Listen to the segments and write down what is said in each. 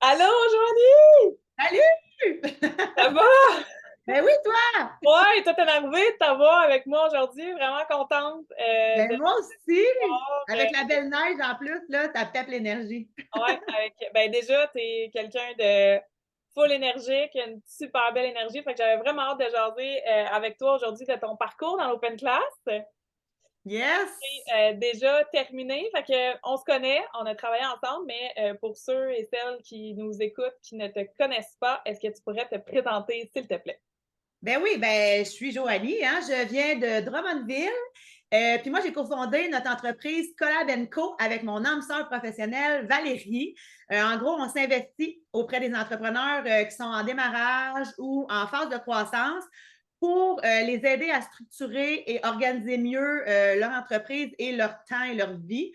Allô, Joanie! Salut! Ça va? Ben oui, toi! Ouais, toi, t'es arrivée de t'avoir avec moi aujourd'hui. Vraiment contente de Ben moi aussi! t'avoir. Avec la belle neige en plus, là, ça pète l'énergie. Ouais, ben déjà, t'es quelqu'un de full énergique, une super belle énergie. Fait que j'avais vraiment hâte de jaser avec toi aujourd'hui de ton parcours dans l'Open Class. Yes! Déjà terminé. Fait que on se connaît, on a travaillé ensemble, mais pour ceux et celles qui nous écoutent, qui ne te connaissent pas, est-ce que tu pourrais te présenter, s'il te plaît? Ben oui, ben je suis Joanie, hein, je viens de Drummondville. Puis moi, j'ai cofondé notre entreprise Collab Co avec mon âme sœur professionnelle Valérie. En gros, on s'investit auprès des entrepreneurs qui sont en démarrage ou en phase de croissance pour les aider à structurer et organiser mieux leur entreprise et leur temps et leur vie.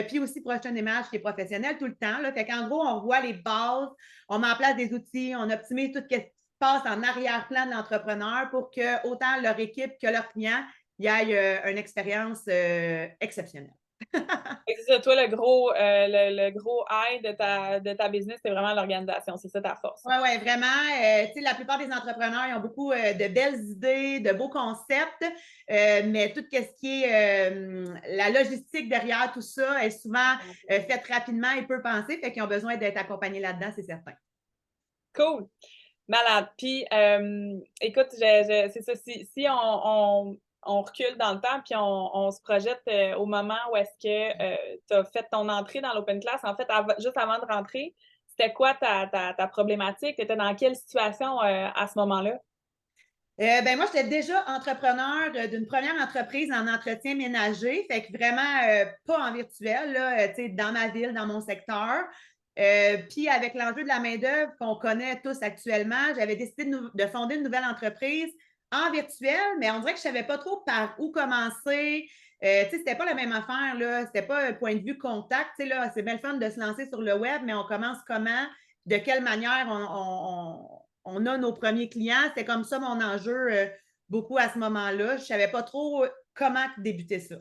Puis aussi pour acheter une image qui est professionnelle tout le temps. Là. Fait qu'en gros, on voit les bases, on met en place des outils, on optimise tout ce qui passe en arrière-plan de l'entrepreneur pour que autant leur équipe que leurs clients y aille une expérience exceptionnelle. C'est ça, toi, le gros eye de ta business, c'est vraiment l'organisation. C'est ça ta force. Oui, ouais, vraiment. Tu sais, la plupart des entrepreneurs, ils ont beaucoup de belles idées, de beaux concepts, mais tout ce qui est la logistique derrière tout ça est souvent faite rapidement et peu pensée, fait qu'ils ont besoin d'être accompagnés là-dedans, c'est certain. Cool. Malade. Puis, écoute, c'est ça. On recule dans le temps, puis on se projette au moment où est-ce que tu as fait ton entrée dans l'Open Class. En fait, juste avant de rentrer, c'était quoi ta problématique? Tu étais dans quelle situation à ce moment-là? Ben moi, j'étais déjà entrepreneur d'une première entreprise en entretien ménager, fait que vraiment pas en virtuel, là, tu sais, dans ma ville, dans mon secteur. Puis avec l'enjeu de la main-d'œuvre qu'on connaît tous actuellement, j'avais décidé de fonder une nouvelle entreprise en virtuel, mais on dirait que je ne savais pas trop par où commencer. Tu sais, c'était pas la même affaire, là. C'était pas un point de vue contact. Tu sais, là, c'est bien le fun de se lancer sur le web, mais on commence comment? De quelle manière on a nos premiers clients. C'était comme ça mon enjeu beaucoup à ce moment-là. Je ne savais pas trop comment débuter ça.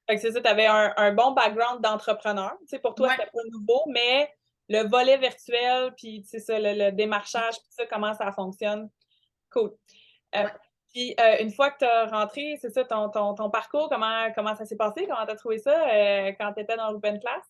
Fait que c'est ça, tu avais un bon background d'entrepreneur. Tu sais, pour toi, Ouais. c'était pas nouveau, mais le volet virtuel, puis c'est ça, le démarchage, puis ça, comment ça fonctionne. Cool. Euh, Ouais. Puis une fois que tu as rentré, c'est ça, ton parcours, comment ça s'est passé? Comment tu as trouvé ça quand tu étais dans l'Open Class?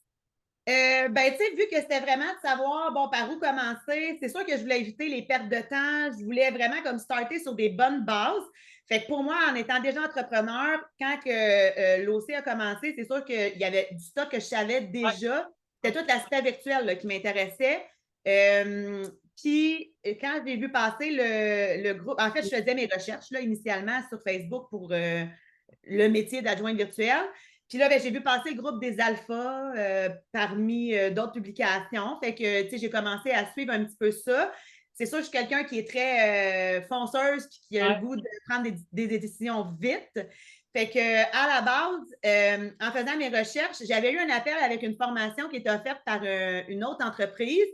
Ben, tu sais, vu que c'était vraiment de savoir, bon, par où commencer, c'est sûr que je voulais éviter les pertes de temps. Je voulais vraiment comme starter sur des bonnes bases. Fait que pour moi, en étant déjà entrepreneur, quand que l'OC a commencé, c'est sûr qu'il y avait du stock que je savais Ouais, déjà. C'était ouais. tout l'aspect virtuel là, qui m'intéressait. Euh, Puis, quand j'ai vu passer le groupe, en fait, je faisais mes recherches là, initialement sur Facebook pour le métier d'adjointe virtuelle. Puis là, ben, j'ai vu passer le groupe des alphas parmi d'autres publications. Fait que, tu sais, j'ai commencé à suivre un petit peu ça. C'est sûr, je suis quelqu'un qui est très fonceuse puis qui a le Ouais. goût de prendre des décisions vite. Fait que, à la base, en faisant mes recherches, j'avais eu un appel avec une formation qui était offerte par une autre entreprise.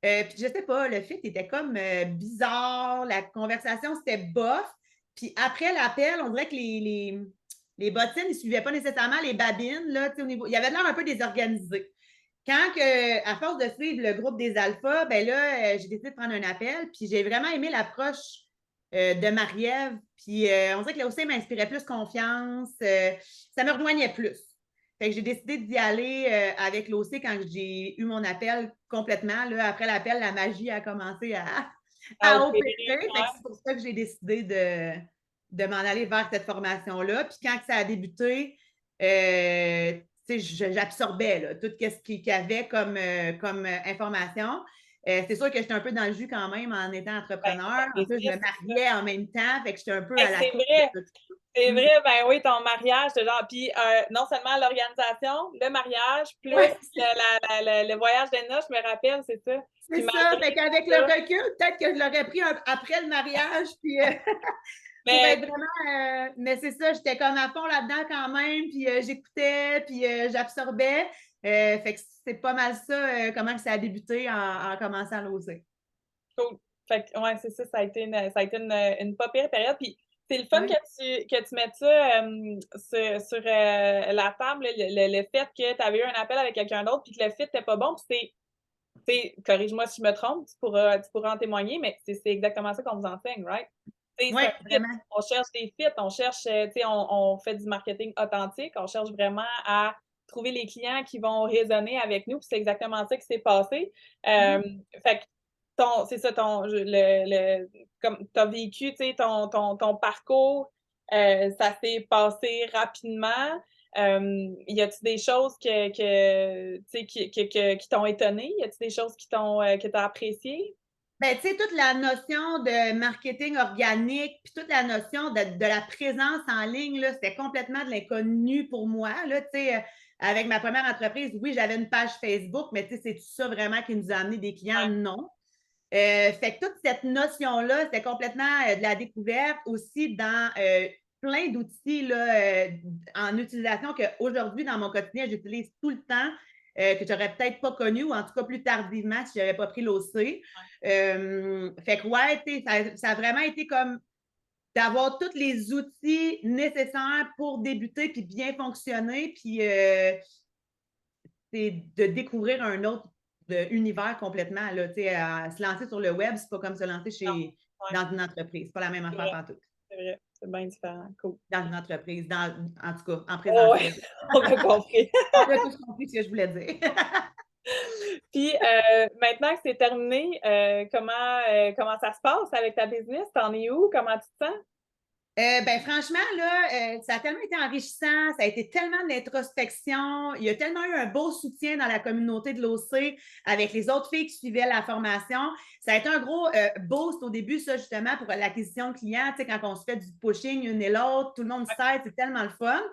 Puis je sais pas, le fit était comme bizarre, la conversation c'était bof. Puis après l'appel, on dirait que les bottines ne suivaient pas nécessairement les babines. Là, au niveau, il y avait l'air un peu désorganisé. Quand, à force de suivre le groupe des alphas, ben là, j'ai décidé de prendre un appel. Puis j'ai vraiment aimé l'approche de Marie-Ève. Puis on dirait que là aussi, m'inspirait plus confiance. Ça me rejoignait plus. Fait que j'ai décidé d'y aller avec l'OC quand j'ai eu mon appel complètement. Là, après l'appel, la magie a commencé À à opérer. opérer. Fait que Ouais. c'est pour ça que j'ai décidé de m'en aller vers cette formation-là. Puis quand ça a débuté, j'absorbais là, tout ce qu'il y avait comme information. C'est sûr que j'étais un peu dans le jus quand même en étant Ben, entrepreneur. En plus, je me business, c'est ça. mariais en même temps, fait que j'étais un peu à Hey, la c'est course vrai. de tout ça. C'est Mm. vrai, ben oui, ton mariage, c'est genre, puis non seulement l'organisation, le mariage, plus Ouais, le voyage de noces, je me rappelle, c'est ça. c'est Puis ça. malgré Fait qu'avec le ça, recul, peut-être que je l'aurais pris après le mariage, puis pour mais être vraiment. Mais c'est ça, j'étais comme à fond là-dedans quand même, puis j'écoutais, puis j'absorbais. Fait que c'est pas mal ça, comment que ça a débuté en commençant à l'oser. cool. Fait que, ouais, c'est ça, ça a été une pas pire période. Puis c'est le fun Ouais. que tu mettes ça sur la table, le fait que tu avais eu un appel avec quelqu'un d'autre, puis que le fit n'était pas bon. Puis Tu sais, corrige-moi si je me trompe, tu pourras en témoigner, mais c'est exactement ça qu'on vous enseigne, right? Tu sais, Oui, c'est un fit, vraiment. on cherche des fits, on cherche, tu sais, on fait du marketing authentique, on cherche vraiment à trouver les clients qui vont résonner avec nous, puis c'est exactement ça qui s'est passé. Mhm. Fait que c'est ça, ton je le comme tu as vécu, tu sais, ton parcours, ça s'est passé rapidement. Y a-tu des choses tu sais, qui t'ont étonné? Y a-tu des choses que tu as appréciées? Ben, tu sais, toute la notion de marketing organique, puis toute la notion de la présence en ligne, là, c'était complètement de l'inconnu pour moi. Là, tu sais, avec ma première entreprise, oui, j'avais une page Facebook, mais tu sais, c'est tout ça vraiment qui nous a amené des clients? Ouais, Non. Fait que toute cette notion-là, c'était complètement de la découverte aussi dans plein d'outils là, en utilisation qu'aujourd'hui, dans mon quotidien, j'utilise tout le temps, que j'aurais peut-être pas connu ou en tout cas plus tardivement si j'avais pas pris l'OC. Fait que ouais, ça a vraiment été comme d'avoir tous les outils nécessaires pour débuter puis bien fonctionner, puis c'est de découvrir un autre univers complètement. Là, à se lancer sur le web, c'est pas comme se lancer non, ouais, dans une entreprise. C'est pas la même c'est affaire vrai, partout. c'est vrai, c'est bien différent, cool. Dans une entreprise, en tout cas, en Oh ouais, présentiel. on a compris. On a tous compris ce que je voulais dire. Puis, maintenant que c'est terminé, comment ça se passe avec ta business? Tu es où? Comment tu te sens? Ben, franchement, là, ça a tellement été enrichissant, ça a été tellement d'introspection, il y a tellement eu un beau soutien dans la communauté de l'OC avec les autres filles qui suivaient la formation. Ça a été un gros boost au début, ça, justement, pour l'acquisition de clients. Tu sais, quand on se fait du pushing une et l'autre, tout le monde s'aide, c'est tellement le fun.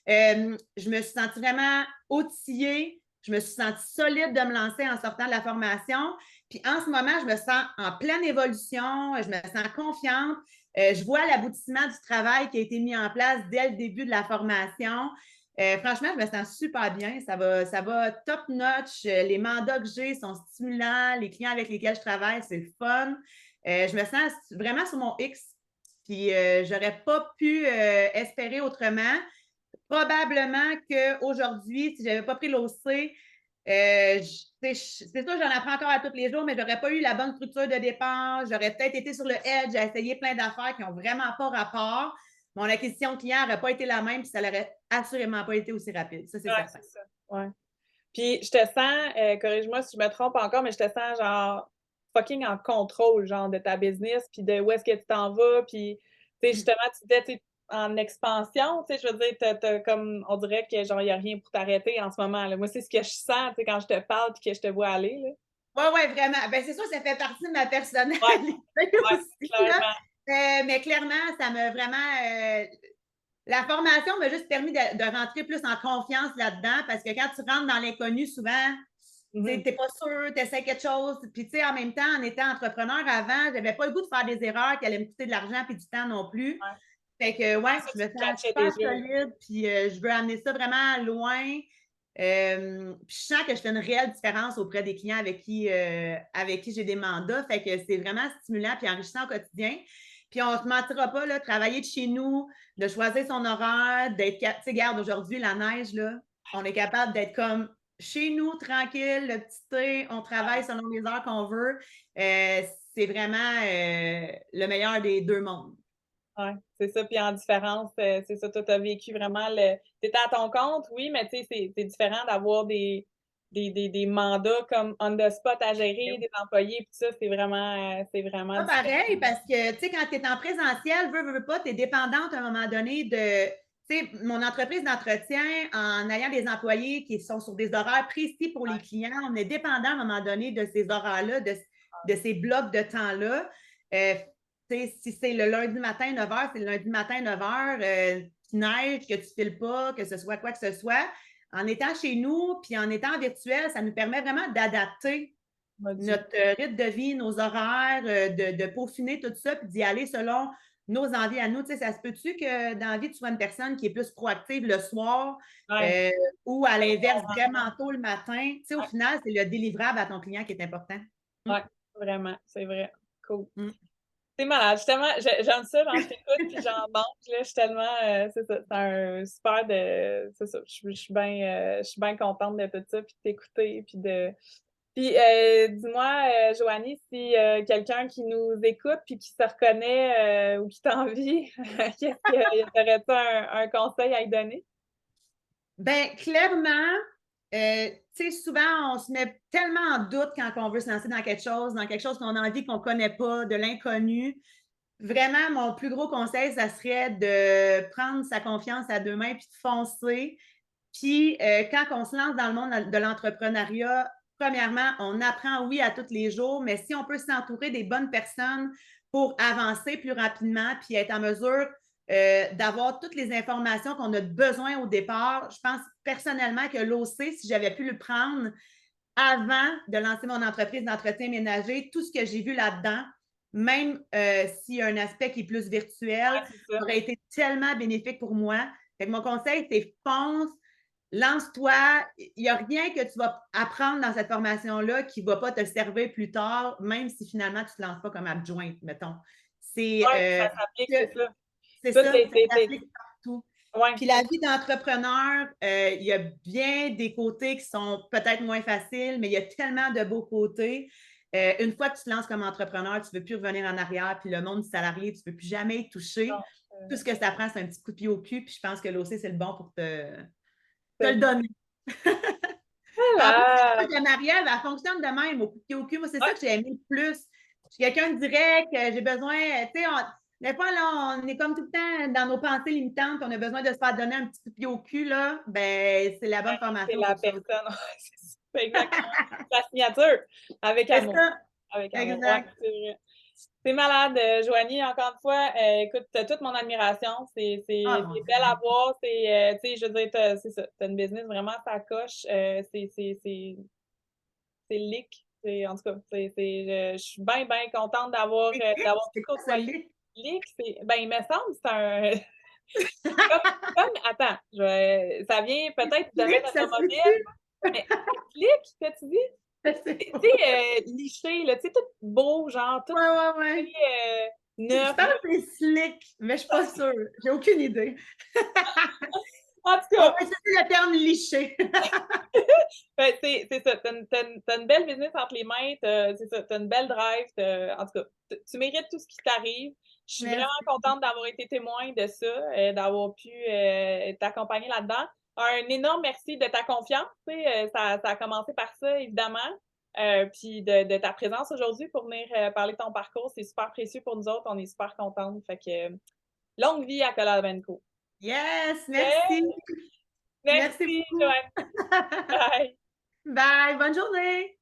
Je me suis sentie vraiment outillée, je me suis sentie solide de me lancer en sortant de la formation. Puis en ce moment, je me sens en pleine évolution, je me sens confiante. Je vois l'aboutissement du travail qui a été mis en place dès le début de la formation. Franchement, je me sens super bien. Ça va top notch. Les mandats que j'ai sont stimulants. Les clients avec lesquels je travaille, c'est le fun. Je me sens vraiment sur mon X. Puis, j'aurais pas pu espérer autrement. Probablement qu'aujourd'hui, si je n'avais pas pris l'OC, c'est sûr que j'en apprends encore à tous les jours, mais je n'aurais pas eu la bonne structure de départ. J'aurais peut-être été sur le edge à essayer plein d'affaires qui n'ont vraiment pas rapport. Mon acquisition client n'aurait pas été la même, puis ça n'aurait assurément pas été aussi rapide. Ça, c'est Ouais, certain. c'est ça. Ouais. Puis je te sens, corrige-moi si je me trompe encore, mais je te sens genre fucking en contrôle, genre de ta business, puis de où est-ce que tu t'en vas, puis tu sais, justement, tu disais, tu sais, en expansion, tu sais, je veux dire, t'as comme, on dirait que genre, il n'y a rien pour t'arrêter en ce moment, là. Moi, c'est ce que je sens, tu sais, quand je te parle puis que je te vois aller, là. Oui, oui, vraiment. Ben, c'est sûr, ça fait partie de ma Ouais, personnalité ouais, aussi, là. clairement. Mais clairement, ça m'a vraiment la formation m'a juste permis de rentrer plus en confiance là-dedans parce que quand tu rentres dans l'inconnu, souvent, tu Mhm. n'es pas sûr, tu essaies quelque chose. Puis, tu sais, en même temps, en étant entrepreneur avant, je n'avais pas le goût de faire des erreurs qui allaient me coûter de l'argent et du temps non plus. Ouais. Fait que, ouais, C'est ça, je tu me te sens catchais super déjà. solide, puis je veux amener ça vraiment loin. Puis je sens que je fais une réelle différence auprès des clients avec qui j'ai des mandats. Fait que c'est vraiment stimulant puis enrichissant au quotidien. Puis on ne se mentira pas, là, travailler de chez nous, de choisir son horaire, d'être. Tu sais, regarde, aujourd'hui, la neige, là, on est capable d'être comme chez nous, tranquille, le petit thé, on travaille selon les heures qu'on veut. C'est vraiment le meilleur des deux mondes. Ouais, c'est ça. Puis en différence, c'est ça, toi, tu as vécu vraiment le. Tu étais à ton compte, oui, mais tu sais, c'est différent d'avoir des mandats comme on the spot à gérer, des employés, puis ça, c'est vraiment Pas différent. pareil, parce que, tu sais, quand tu es en présentiel, veux pas, tu es dépendante à un moment donné de, tu sais, mon entreprise d'entretien, en ayant des employés qui sont sur des horaires précis pour les clients, on est dépendant à un moment donné de ces horaires-là, de ces blocs de temps-là. Tu sais, si c'est le lundi matin 9h, c'est le lundi matin 9h, qu'il neige, que tu ne files pas, que ce soit quoi que ce soit. En étant chez nous, puis en étant virtuel, ça nous permet vraiment d'adapter Module. notre rythme de vie, nos horaires, de peaufiner tout ça, puis d'y aller selon nos envies à nous. Tu sais, ça se peut-tu que dans la vie, tu sois une personne qui est plus proactive le soir Ouais, ou à l'inverse, vraiment tôt le matin? Tu sais, au ouais, final, c'est le délivrable à ton client qui est important. Mm. ouais, vraiment, c'est vrai. Cool. Mm. C'est malade. Justement, j'aime ça, genre, je t'écoute, puis j'en manque, là. Je suis tellement, c'est ça, c'est un super de. C'est ça, je suis bien contente de tout ça, puis de t'écouter, puis de Puis, dis-moi, Joanie, si quelqu'un qui nous écoute puis qui se reconnaît ou qui t'envie, qu'est-ce que t'aurais-tu un conseil à lui donner? Ben, clairement, tu sais, souvent, on se met tellement en doute quand on veut se lancer dans quelque chose qu'on a envie qu'on ne connaît pas, de l'inconnu. Vraiment, mon plus gros conseil, ça serait de prendre sa confiance à deux mains puis de foncer. Puis, quand on se lance dans le monde de l'entrepreneuriat, premièrement, on apprend, oui, à tous les jours, mais si on peut s'entourer des bonnes personnes pour avancer plus rapidement puis être en mesure d'avoir toutes les informations qu'on a besoin au départ, je pense personnellement que l'OC, si j'avais pu le prendre avant de lancer mon entreprise d'entretien ménager, tout ce que j'ai vu là-dedans, même s'il y a un aspect qui est plus virtuel, Ouais, aurait été tellement bénéfique pour moi. Fait que mon conseil, c'est fonce, lance-toi. Il n'y a rien que tu vas apprendre dans cette formation-là qui ne va pas te servir plus tard, même si finalement tu ne te lances pas comme adjointe, mettons. C'est ça s'applique, c'est ça. c'est Tout ça, ça s'applique partout. ouais. Puis la vie d'entrepreneur, il y a bien des côtés qui sont peut-être moins faciles, mais il y a tellement de beaux côtés. Une fois que tu te lances comme entrepreneur, tu ne veux plus revenir en arrière, puis le monde du salarié, tu ne veux plus jamais y toucher. Non, Tout ce que ça prend, c'est un petit coup de pied au cul, puis je pense que l'OC, c'est le bon pour te le c'est donner. En plus, voilà! la Marie-Ève, elle fonctionne de même, au coup de pied au cul. Moi, c'est ça Ouais, que j'ai aimé le plus. Je suis quelqu'un de direct, j'ai besoin, tu sais, des fois, là, on est comme tout le temps dans nos pensées limitantes, on a besoin de se faire donner un petit coup de pied au cul, là. Ben, c'est la bonne c'est formation la pour ça. personne. Ouais, c'est ça, c'est exactement sa signature. Avec C'est amour. ça, Avec amour. Ouais, exact. c'est vrai. C'est malade, Joanie. Encore une fois, écoute, tu as toute mon admiration. Ah, mon C'est belle à Dieu. voir. Tu sais, je veux dire, c'est ça. Tu as une business vraiment à ta coche. C'est lick. En tout cas, je suis bien, bien contente d'avoir pu C'est quoi ça, côtoyer. lit? Lick, ben, il me semble que c'est un. Comme, attends, ça vient peut-être du domaine Clic, ça se automobile, peut-tu? mais clic, qu'as-tu dit? Je sais Tu pas. sais, liché, là, tu sais, tout beau, genre, tout Ouais, ouais, très ouais. Je neuf. pense que c'est slick, mais je suis pas sûre. J'ai aucune idée. En tout On cas, va utiliser le terme liché. ben, c'est ça. T'as une belle business entre les mains, c'est ça, t'as une belle drive. En tout cas, tu mérites tout ce qui t'arrive. Je suis vraiment Merci. contente d'avoir été témoin de ça, d'avoir pu t'accompagner là-dedans. Un énorme merci de ta confiance. Tu sais, ça a commencé par ça, évidemment. Puis de ta présence aujourd'hui pour venir parler de ton parcours. C'est super précieux pour nous autres. On est super contentes. Fait que longue vie à Colabenco. Yes, merci. Yeah! Merci Merci, beaucoup. Joanne. Bye. Bye, bonne journée.